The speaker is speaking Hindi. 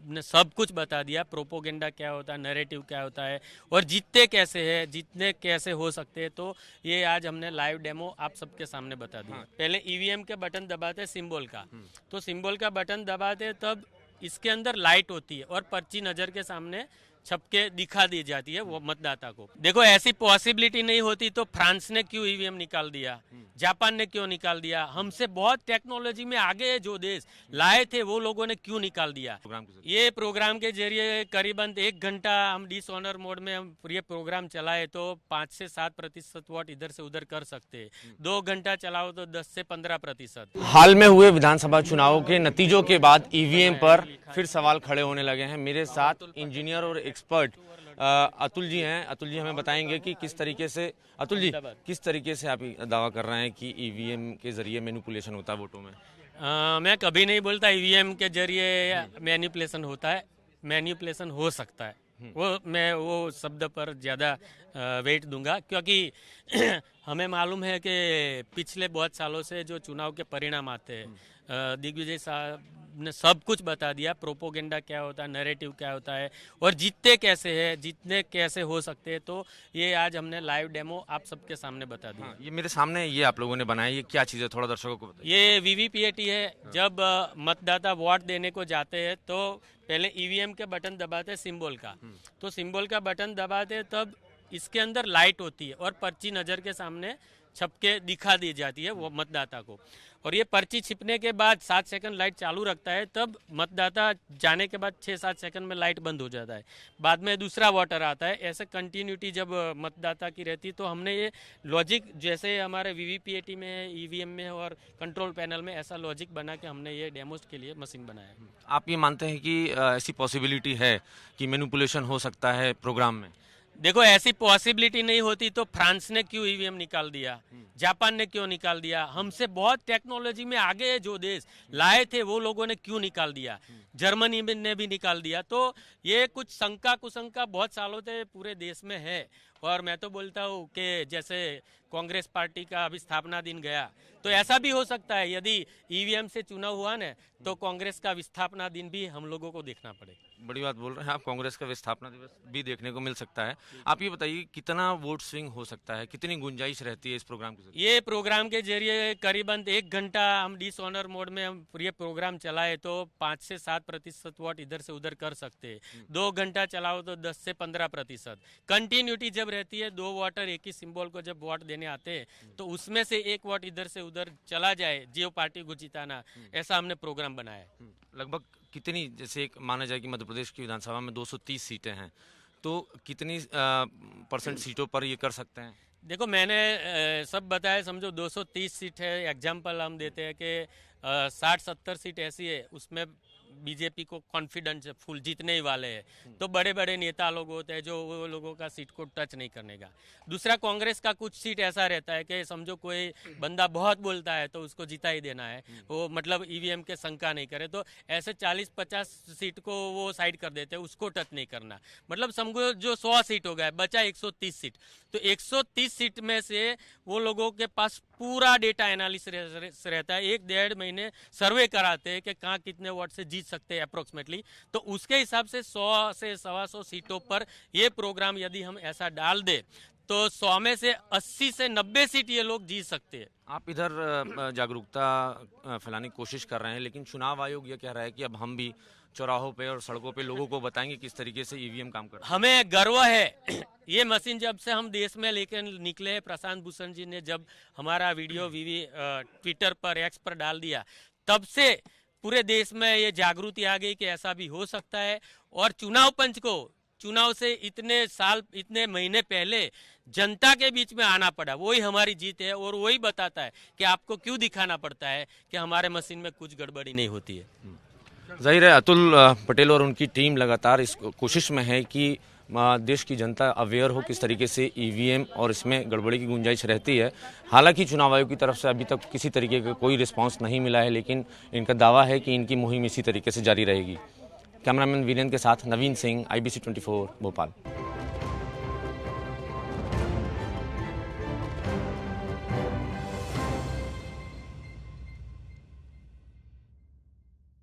ने सब कुछ बता दिया, प्रोपोगेंडा क्या होता है, नैरेटिव क्या होता है और जीतते कैसे हैं, जीतने कैसे हो सकते हैं। तो ये आज हमने लाइव डेमो आप सबके सामने बता दिया। पहले ईवीएम के बटन दबाते सिंबल का, तो सिंबल का बटन दबाते तब इसके अंदर लाइट होती है और पर्ची नज़र के सामने छपके दिखा दी जाती है वो मतदाता को। देखो ऐसी पॉसिबिलिटी नहीं होती तो फ्रांस ने क्यों ईवीएम निकाल दिया, जापान ने क्यों निकाल दिया, हमसे बहुत टेक्नोलॉजी में आगे जो देश लाए थे वो लोगों ने क्यों निकाल दिया। ये प्रोग्राम के जरिए करीबन 1 घंटा हम डिसऑनर मोड में हम ये प्रोग्राम चलाए तो 5 से 7% वोट इधर से उधर कर सकते हैं। 2 घंटा चलाओ तो 10 से 15%। हाल में हुए विधानसभा चुनाव के नतीजों के बाद ईवीएम पर फिर सवाल खड़े होने लगे हैं। मेरे साथ इंजीनियर और एक्सपर्ट अतुल जी हैं। अतुल जी हमें बताएंगे कि किस तरीके से, अतुल जी किस तरीके से आप दावा कर रहे हैं कि ईवीएम के जरिए मैनिपुलेशन होता है वोटों में। मैं कभी नहीं बोलता ईवीएम के जरिए मैनिपुलेशन होता है, मैनिपुलेशन हो सकता है। मैं वो शब्द पर ज़्यादा वेट दूंगा क्योंकि हमें मालूम है कि पिछले बहुत सालों से जो चुनाव के परिणाम आते हैं, दिग्विजय साहब ने सब कुछ बता दिया, प्रोपोगेंडा क्या होता है, नैरेटिव क्या होता है और जीतते कैसे हैं, जीतने कैसे हो सकते हैं। तो ये आज हमने लाइव डेमो आप सबके सामने बता दिया। ये मेरे सामने ये आप लोगों ने बनाया, ये क्या चीज़ है, थोड़ा दर्शकों को बताइए। ये वीवीपीएटी है। जब मतदाता वोट देने को जाते हैं तो पहले ईवीएम के बटन दबाते सिंबल का, तो सिंबल का बटन दबाते तब इसके अंदर लाइट होती है और पर्ची नज़र के सामने छपके दिखा दी जाती है वो मतदाता को। और ये पर्ची छिपने के बाद 7 सेकंड लाइट चालू रखता है, तब मतदाता जाने के बाद 6-7 सेकंड में लाइट बंद हो जाता है। बाद में दूसरा वोटर आता है। ऐसे कंटिन्यूटी जब मतदाता की रहती तो हमने ये लॉजिक जैसे हमारे वीवीपीएटी में है, ईवीएम में और कंट्रोल पैनल में ऐसा लॉजिक बना के हमने ये डेमोस के लिए मशीन बनाया है। आप ये मानते हैं कि ऐसी पॉसिबिलिटी है कि मैनिपुलेशन हो सकता है प्रोग्राम में? देखो ऐसी पॉसिबिलिटी नहीं होती तो फ्रांस ने क्यों ईवीएम निकाल दिया, जापान ने क्यों निकाल दिया, हमसे बहुत टेक्नोलॉजी में आगे जो देश लाए थे वो लोगों ने क्यों निकाल दिया, जर्मनी ने भी निकाल दिया। तो ये कुछ शंका कुशंका बहुत सालों से पूरे देश में है। और मैं तो बोलता हूँ कि जैसे कांग्रेस पार्टी का अभी स्थापना दिन गया तो ऐसा भी हो सकता है, यदि ईवीएम से चुनाव हुआ ना तो कांग्रेस का विस्थापना दिन भी हम लोगों को देखना पड़े। बड़ी बात बोल रहे हैं आप, कांग्रेस का विस्थापना दिवस भी देखने को मिल सकता है। आप ये बताइए कितना वोट स्विंग हो सकता है, कितनी गुंजाइश रहती है इस प्रोग्राम के जरिए? ये प्रोग्राम के जरिए करीबन 1 घंटा हम डिसऑनर मोड में हम ये प्रोग्राम चलाए तो 5 से 7% वोट इधर से उधर कर सकते हैं। 2 घंटा चलाओ तो 10 से 15%। कंटिन्यूटी जब रहती है, 2 वोटर एक ही सिंबल को जब वोट देने आते हैं तो उसमें से 1 वोट इधर से उधर चला जाए, जो पार्टी को जिताना, ऐसा हमने प्रोग्राम बनाया है। लगभग कितनी, जैसे एक माना जाए कि मध्य प्रदेश की विधानसभा में 230 सीटें हैं, तो कितनी % सीटों पर ये कर सकते हैं? देखो मैंने सब बताया, समझो 230 सीट है। एग्जाम्पल हम देते हैं कि 60-70 सीट ऐसी है उसमें बीजेपी को कॉन्फिडेंस है, फुल जीतने ही वाले हैं। तो बड़े बड़े नेता लोग होते हैं जो वो लोगों का सीट को टच नहीं करने का। दूसरा कांग्रेस का कुछ सीट ऐसा रहता है कि समझो कोई बंदा बहुत बोलता है तो उसको जिता ही देना है, वो मतलब ईवीएम के शंका नहीं करे। तो ऐसे 40-50 सीट को वो साइड कर देते हैं, उसको टच नहीं करना। मतलब समझो जो 100 सीट हो गया, बचा 130 सीट। तो 130 सीट में से वो लोगों के पास पूरा डेटा एनालिसिस रहता है। 1-1.5 महीने सर्वे कराते हैं कि कहाँ कितने वोट से जीत सकते हैं अप्रोक्सीमेटली। तो उसके हिसाब से 100 से 125 सीटों पर ये प्रोग्राम यदि हम ऐसा डाल दे तो 100 में से 80 से 90 सीट ये लोग जीत सकते हैं। आप इधर जागरूकता फैलाने की कोशिश कर रहे हैं, लेकिन चुनाव आयोग ये कह रहा है कि अब हम भी चौराहों पे और सड़कों पे लोगों को बताएंगे किस तरीके से ईवीएम काम करता है। हमें गर्व है ये मशीन जब से हम देश में लेकर निकले, प्रशांत भूषण जी ने जब हमारा वीडियो ट्विटर पर, एक्स पर डाल दिया, तब से पूरे देश में ये जागृति आ गई कि ऐसा भी हो सकता है। और चुनाव पंच को चुनाव से इतने महीने पहले जनता के बीच में आना पड़ा, वही हमारी जीत है। और वही बताता है कि आपको क्यों दिखाना पड़ता है कि हमारे मशीन में कुछ गड़बड़ी नहीं होती है। जाहिर है अतुल पटेल और उनकी टीम लगातार इस कोशिश में है कि देश की जनता अवेयर हो किस तरीके से ईवीएम और इसमें गड़बड़ी की गुंजाइश रहती है। हालांकि चुनाव आयोग की तरफ से अभी तक किसी तरीके का कोई रिस्पांस नहीं मिला है, लेकिन इनका दावा है कि इनकी मुहिम इसी तरीके से जारी रहेगी। कैमरामैन वीरेंद्र के साथ नवीन सिंह, IBC 24 भोपाल।